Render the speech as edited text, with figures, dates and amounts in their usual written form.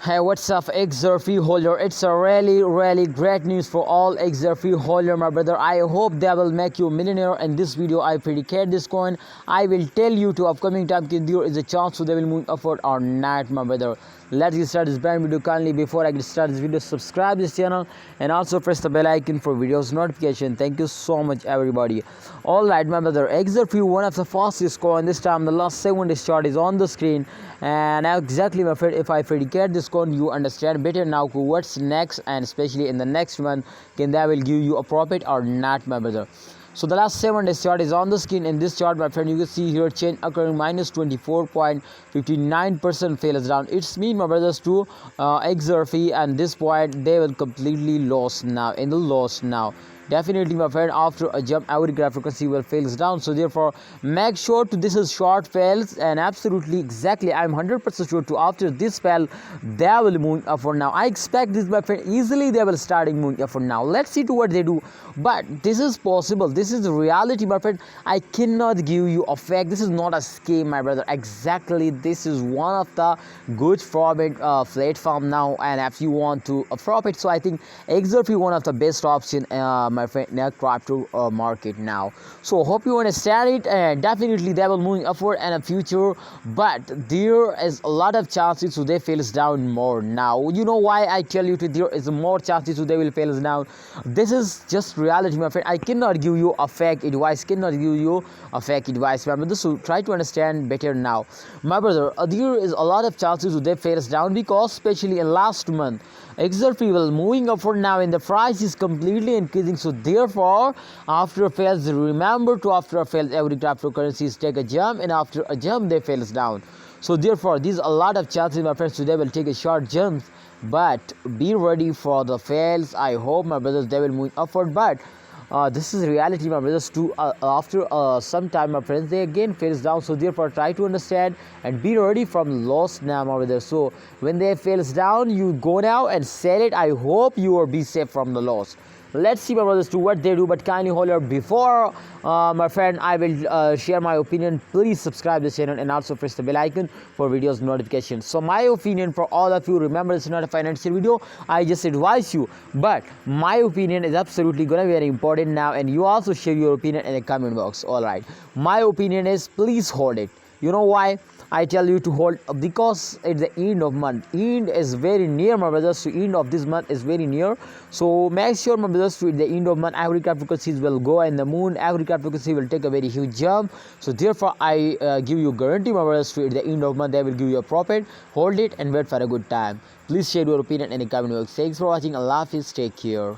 Hey, what's up, XRP holder? It's a really great news for all XRP holder, my brother. I hope they will make you a millionaire. In this video, I predicate this coin. I will tell you to upcoming time there is a chance so they will move upward or not, my brother. Let's get started this brand video. Kindly before I get started this video, subscribe this channel and also press the bell icon for videos notification. Thank you so much, everybody. All right, my brother. XRP, one of the fastest coin. This time the last 7 days chart is on the screen, and now exactly, my friend, if I predicate this coin, you understand better now what's next, and especially in the next one, can that will give you a profit or not, my brother. So the last 7 days chart is on the screen. In this chart, my friend, you can see here change occurring minus 24.59% fails down. It's mean, my brothers, to XRP, and this point they will completely lost now, in the loss now. Definitely, my friend, after a jump every graph frequency will fails down, so therefore make sure to this is short fails, and absolutely exactly I'm 100% sure to after this fail they will move upward now. I expect this, my friend, easily they will starting moving upward now. Let's see to what they do, but this is possible, this is the reality, my friend. I cannot give you a fact, this is not a scheme, my brother. Exactly, this is one of the good profit platform now, and if you want to profit, so I think XRP one of the best option, my friend, in the crypto market now. So hope you understand it, and definitely they will moving upward in the future, but there is a lot of chances so they fails down more now. You know why I tell you to there is more chances so they will fails down? This is just reality, my friend. I cannot give you a fake advice, my brother. So try to understand better now, my brother. There is a lot of chances so they fails down, because especially in last month XRP will moving upward now, and the price is completely increasing. So therefore, after fails, remember to after fails every cryptocurrencies take a jump, and after a jump they fails down. So therefore, these a lot of chances, my friends, today will take a short jump, but be ready for the fails. I hope, my brothers, they will move upward, but this is reality, my brothers, too. After some time, my friends, they again fails down. So therefore, try to understand and be ready from loss now, my brothers. So when they fails down, you go now and sell it. I hope you will be safe from the loss. Let's see, my brothers, to what they do, but kindly hold your before, my friend, I will share my opinion. Please subscribe this channel and also press the bell icon for videos notifications. So my opinion for all of you, remember, it's not a financial video, I just advise you, but my opinion is absolutely gonna be very important now, and you also share your opinion in the comment box. All right, my opinion is please hold it. You know why I tell you to hold? Because at the end of month, end is very near, my brothers. So end of this month is very near, so make sure, my brothers, to at the end of month every cryptocurrency will go in the moon, every cryptocurrency will take a very huge jump. So therefore I give you guarantee, my brothers, to at the end of month they will give you a profit. Hold it and wait for a good time. Please share your opinion in the comment box. Thanks for watching. Allah Hafiz, take care.